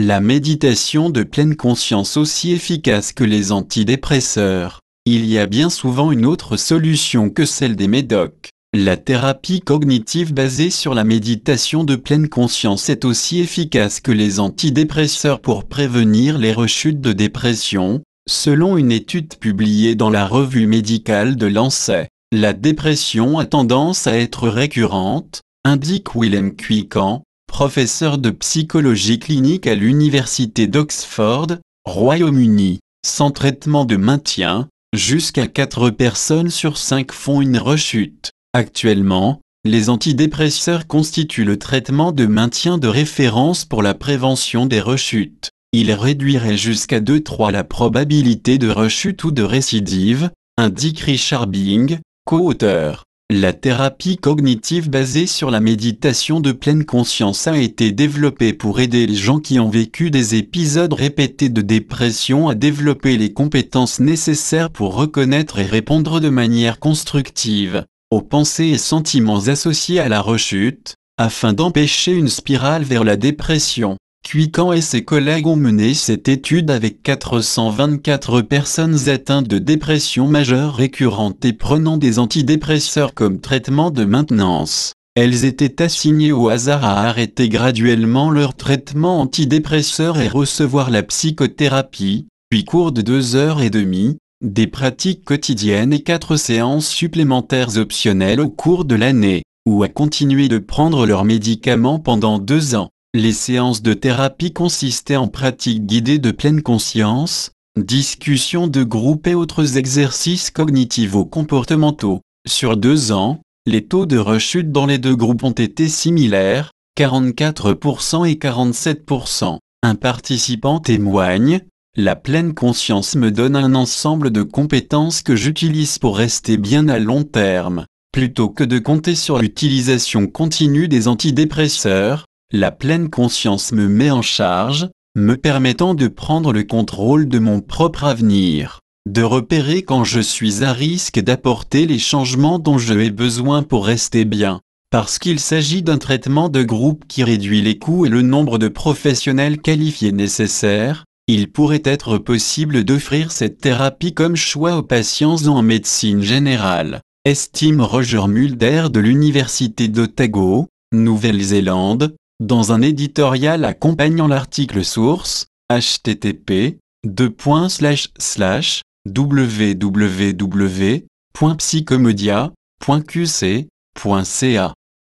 La méditation de pleine conscience aussi efficace que les antidépresseurs. Il y a bien souvent une autre solution que celle des médocs. La thérapie cognitive basée sur la méditation de pleine conscience est aussi efficace que les antidépresseurs pour prévenir les rechutes de dépression, selon une étude publiée dans la revue médicale de Lancet. La dépression a tendance à être récurrente, indique Willem Kuyken, professeur de psychologie clinique à l'université d'Oxford, Royaume-Uni. Sans traitement de maintien, jusqu'à 4 personnes sur 5 font une rechute. Actuellement, les antidépresseurs constituent le traitement de maintien de référence pour la prévention des rechutes. Ils réduiraient jusqu'à 2-3 la probabilité de rechute ou de récidive, indique Richard Bing, co-auteur. La thérapie cognitive basée sur la méditation de pleine conscience a été développée pour aider les gens qui ont vécu des épisodes répétés de dépression à développer les compétences nécessaires pour reconnaître et répondre de manière constructive aux pensées et sentiments associés à la rechute, afin d'empêcher une spirale vers la dépression. Kuyken et ses collègues ont mené cette étude avec 424 personnes atteintes de dépression majeure récurrente et prenant des antidépresseurs comme traitement de maintenance. Elles étaient assignées au hasard à arrêter graduellement leur traitement antidépresseur et recevoir la psychothérapie, puis cours de 2h30, des pratiques quotidiennes et 4 séances supplémentaires optionnelles au cours de l'année, ou à continuer de prendre leurs médicaments pendant 2 ans. Les séances de thérapie consistaient en pratiques guidées de pleine conscience, discussions de groupe et autres exercices cognitivo-comportementaux. Sur 2 ans, les taux de rechute dans les 2 groupes ont été similaires, 44% et 47%. Un participant témoigne: la pleine conscience me donne un ensemble de compétences que j'utilise pour rester bien à long terme. Plutôt que de compter sur l'utilisation continue des antidépresseurs, la pleine conscience me met en charge, me permettant de prendre le contrôle de mon propre avenir, de repérer quand je suis à risque et d'apporter les changements dont j'ai besoin pour rester bien. Parce qu'il s'agit d'un traitement de groupe qui réduit les coûts et le nombre de professionnels qualifiés nécessaires, il pourrait être possible d'offrir cette thérapie comme choix aux patients en médecine générale, estime Roger Mulder de l'Université d'Otago, Nouvelle-Zélande, dans un éditorial accompagnant l'article source, http://www.psychomedia.qc.ca